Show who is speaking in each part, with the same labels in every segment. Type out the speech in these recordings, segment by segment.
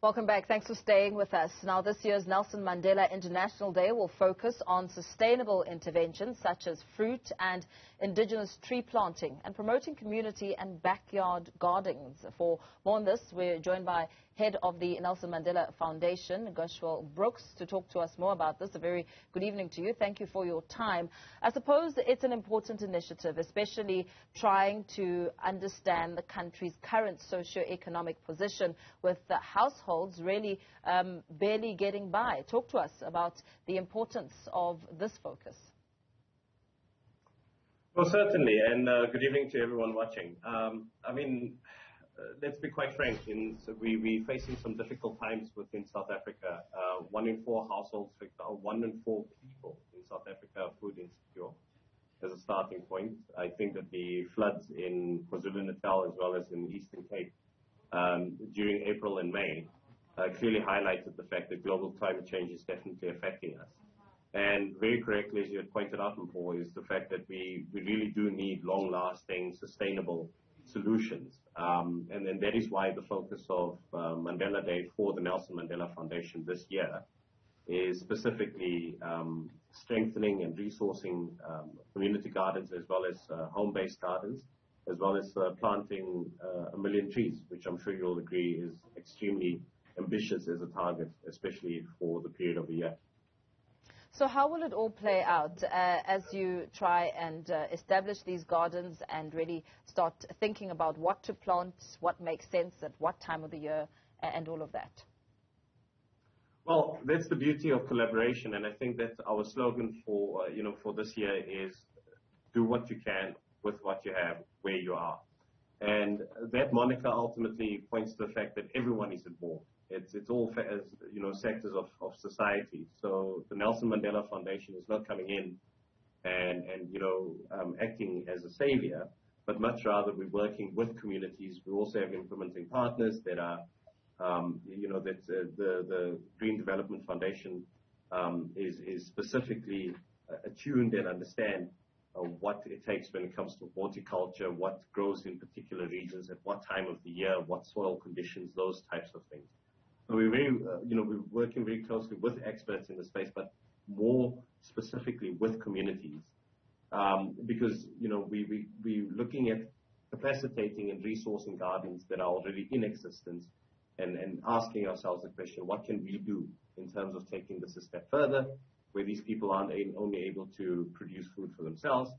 Speaker 1: Welcome back. Thanks for staying with us. Now, this year's Nelson Mandela International Day will focus on sustainable interventions such as fruit and indigenous tree planting and promoting community and backyard gardens. For more on this, we're joined by head of the Nelson Mandela Foundation, Gushwell Brooks, to talk to us more about this. A very good evening to you. Thank you for your time. I suppose it's an important initiative, especially trying to understand the country's current socio-economic position with the households really barely getting by. Talk to us about the importance of this focus.
Speaker 2: Well, certainly, and good evening to everyone watching. Let's be quite frank. We're facing some difficult times within South Africa. 1 in 4 households, 1 in 4 people in South Africa are food insecure as a starting point. I think that the floods in KwaZulu-Natal as well as in the Eastern Cape during April and May clearly highlighted the fact that global climate change is definitely affecting us. And very correctly, as you had pointed out before, is the fact that we really do need long-lasting, sustainable solutions. And then that is why the focus of Mandela Day for the Nelson Mandela Foundation this year is specifically strengthening and resourcing community gardens as well as home-based gardens, as well as planting 1 million trees, which I'm sure you'll agree is extremely ambitious as a target, especially for the period of a year.
Speaker 1: So how will it all play out as you try and establish these gardens and really start thinking about what to plant, what makes sense at what time of the year, and all of that?
Speaker 2: Well, that's the beauty of collaboration, and I think that our slogan for this year is do what you can with what you have, where you are. And that moniker ultimately points to the fact that everyone is involved. It's all sectors of society. So the Nelson Mandela Foundation is not coming in and acting as a savior, but much rather we're working with communities. We also have implementing partners that are, the Green Development Foundation is specifically attuned and understand what it takes when it comes to horticulture, what grows in particular regions, at what time of the year, what soil conditions, those types of things. So we're we're working very closely with experts in the space, but more specifically with communities, because we're looking at capacitating and resourcing gardens that are already in existence, and asking ourselves the question: what can we do in terms of taking this a step further, where these people aren't only able to produce food for themselves,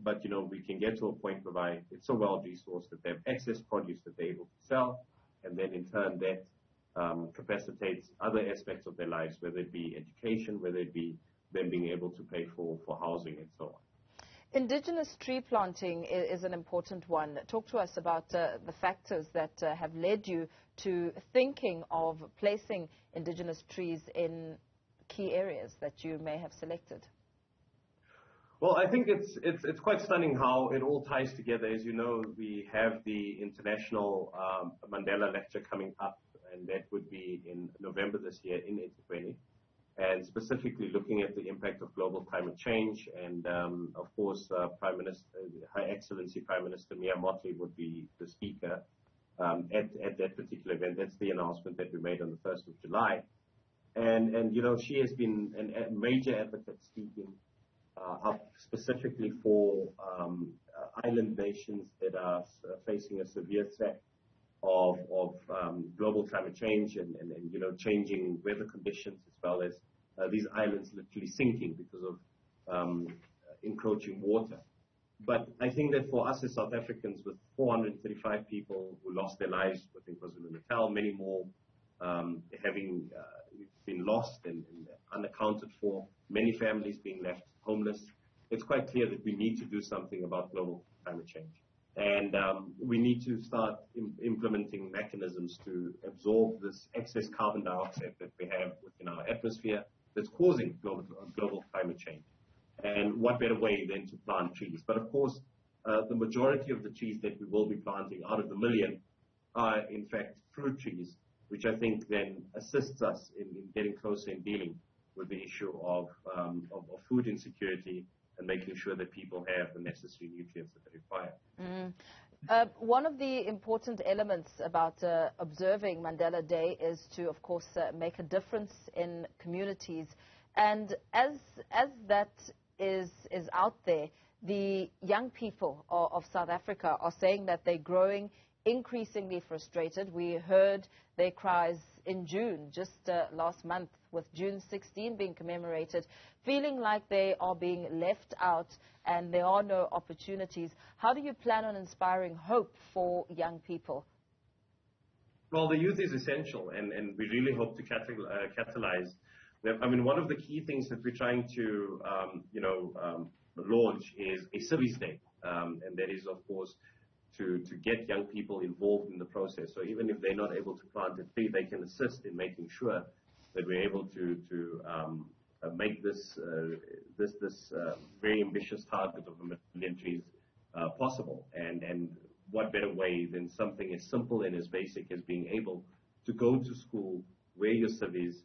Speaker 2: but we can get to a point whereby it's so well resourced that they have excess produce that they're able to sell, and then in turn that capacitates other aspects of their lives, whether it be education, whether it be them being able to pay for housing and so on.
Speaker 1: Indigenous tree planting is an important one. Talk to us about the factors that have led you to thinking of placing indigenous trees in key areas that you may have selected.
Speaker 2: Well, I think it's quite stunning how it all ties together. As you know, we have the International Mandela Lecture coming up, and that would be in November this year in eThekwini, and specifically looking at the impact of global climate change. And of course, Prime Minister, Her Excellency Prime Minister Mia Mottley would be the speaker at that particular event. That's the announcement that we made on the 1st of July. And she has been a major advocate speaking up specifically for island nations that are facing a severe threat of global climate change and changing weather conditions, as well as these islands literally sinking because of encroaching water. But I think that for us as South Africans, with 435 people who lost their lives within KwaZulu-Natal, many more having been lost and unaccounted for, many families being left homeless, it's quite clear that we need to do something about global climate change. And we need to start implementing mechanisms to absorb this excess carbon dioxide that we have within our atmosphere that's causing global climate change. And what better way than to plant trees? But of course, the majority of the trees that we will be planting out of the 1 million are in fact fruit trees, which I think then assists us in getting closer in dealing with the issue of food insecurity and making sure that people have the necessary nutrients that they require.
Speaker 1: One of the important elements about observing Mandela Day is to, of course, make a difference in communities. And as that is out there, the young people of South Africa are saying that they're growing increasingly frustrated. We heard their cries in June, just last month, with June 16 being commemorated, feeling like they are being left out and there are no opportunities. How do you plan on inspiring hope for young people?
Speaker 2: Well, the youth is essential, and we really hope to catalyze. I mean, one of the key things that we're trying to, launch is a Civies Day, and that is, of course, to get young people involved in the process. So even if they're not able to plant a tree, they can assist in making sure that we're able to make this very ambitious target of 1 million trees possible. And what better way than something as simple and as basic as being able to go to school, wear your civies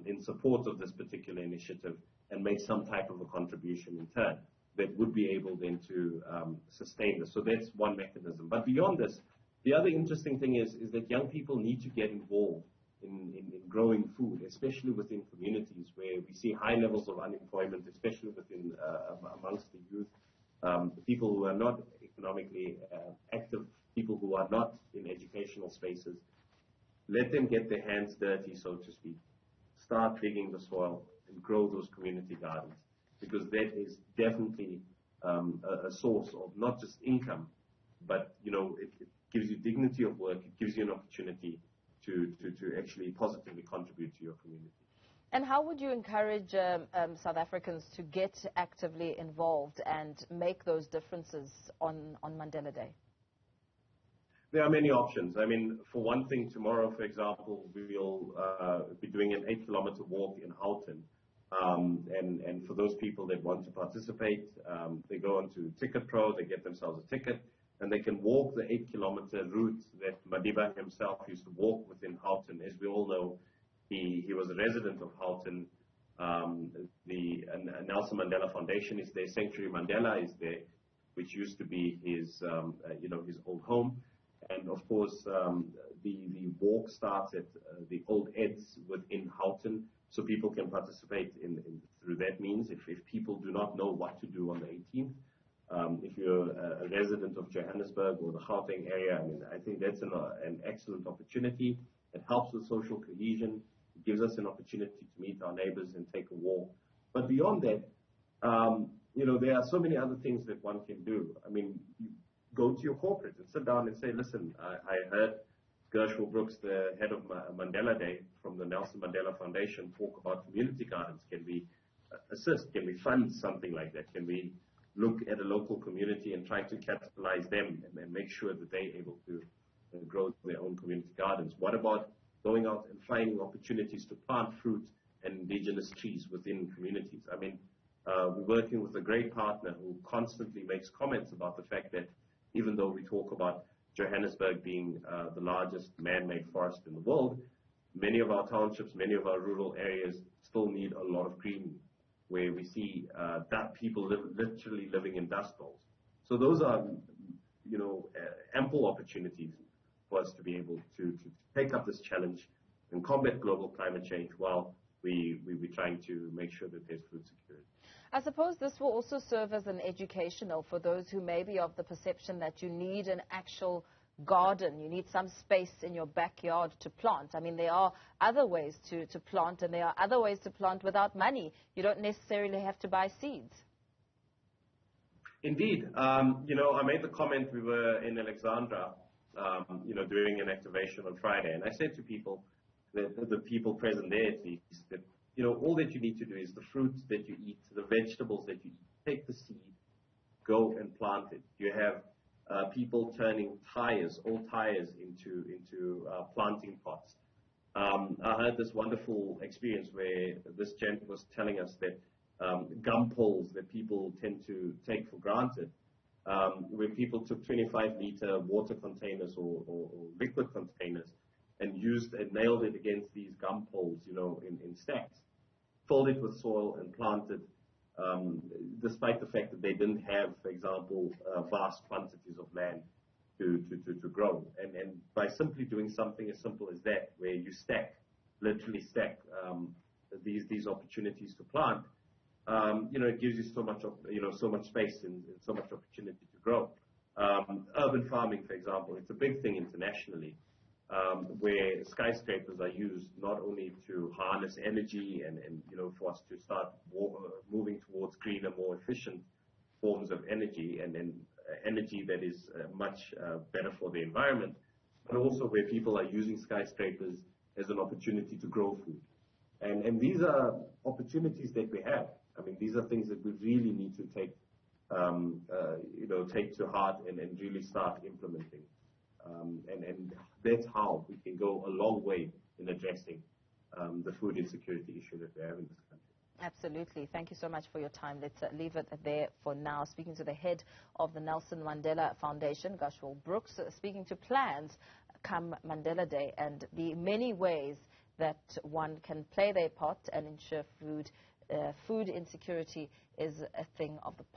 Speaker 2: in support of this particular initiative, and make some type of a contribution in turn that would be able then to sustain this. So that's one mechanism. But beyond this, the other interesting thing is that young people need to get involved in growing food, especially within communities where we see high levels of unemployment, especially within amongst the youth, people who are not economically active, people who are not in educational spaces. Let them get their hands dirty, so to speak. Start digging the soil and grow those community gardens, because that is definitely a source of not just income, but it gives you dignity of work. It gives you an opportunity to actually positively contribute to your community.
Speaker 1: And how would you encourage South Africans to get actively involved and make those differences on Mandela Day?
Speaker 2: There are many options. I mean, for one thing, tomorrow, for example, we will be doing an 8-kilometer walk in Houghton. And for those people that want to participate, they go onto Ticket Pro, they get themselves a ticket, and they can walk the 8-kilometer route that Madiba himself used to walk within Houghton. As we all know, he was a resident of Houghton. The Nelson Mandela Foundation is there, Sanctuary Mandela is there, which used to be his old home. And of course, the walk starts at the old Eds within Houghton, so people can participate through that means. If people do not know what to do on the 18th, if you're a resident of Johannesburg or the Gauteng area, I mean, I think that's an excellent opportunity. It helps with social cohesion. It gives us an opportunity to meet our neighbors and take a walk. But beyond that, there are so many other things that one can do. I mean, you go to your corporate and sit down and say, listen, I heard Gushwell Brooks, the head of Mandela Day from the Nelson Mandela Foundation, talk about community gardens. Can we assist? Can we fund something like that? Can we look at a local community and try to capitalize them and make sure that they're able to grow their own community gardens? What about going out and finding opportunities to plant fruit and indigenous trees within communities? I mean, we're working with a great partner who constantly makes comments about the fact that even though we talk about Johannesburg being the largest man-made forest in the world, many of our townships, many of our rural areas still need a lot of greening, where we see that people literally living in dust bowls. So those are, ample opportunities for us to be able to take up this challenge and combat global climate change while we're trying to make sure that there's food security.
Speaker 1: I suppose this will also serve as an educational for those who may be of the perception that you need an actual garden, you need some space in your backyard to plant. I mean, there are other ways to plant, and there are other ways to plant without money. You don't necessarily have to buy seeds.
Speaker 2: Indeed. I made the comment, we were in Alexandra, doing an activation on Friday, and I said to people, the people present there at least, that all that you need to do is the fruits that you eat, the vegetables that you eat, take the seed, go and plant it. You have people turning old tires into planting pots. I had this wonderful experience where this gent was telling us that gum poles that people tend to take for granted, where people took 25-liter water containers or liquid containers and nailed it against these gum poles, in stacks, filled it with soil and planted, despite the fact that they didn't have, for example, vast quantities of land to grow. And by simply doing something as simple as that, where you stack, literally stack these opportunities to plant, it gives you so much space and so much opportunity to grow. Urban farming, for example, it's a big thing internationally, where skyscrapers are used not only to harness energy and for us to start moving towards greener, more efficient forms of energy and energy that is much better for the environment, but also where people are using skyscrapers as an opportunity to grow food. And these are opportunities that we have. I mean, these are things that we really need to take to heart and really start implementing. And that's how we can go a long way in addressing the food insecurity issue that we have in this country.
Speaker 1: Absolutely. Thank you so much for your time. Let's leave it there for now. Speaking to the head of the Nelson Mandela Foundation, Gushwell Brooks, speaking to plans come Mandela Day and the many ways that one can play their part and ensure food insecurity is a thing of the past.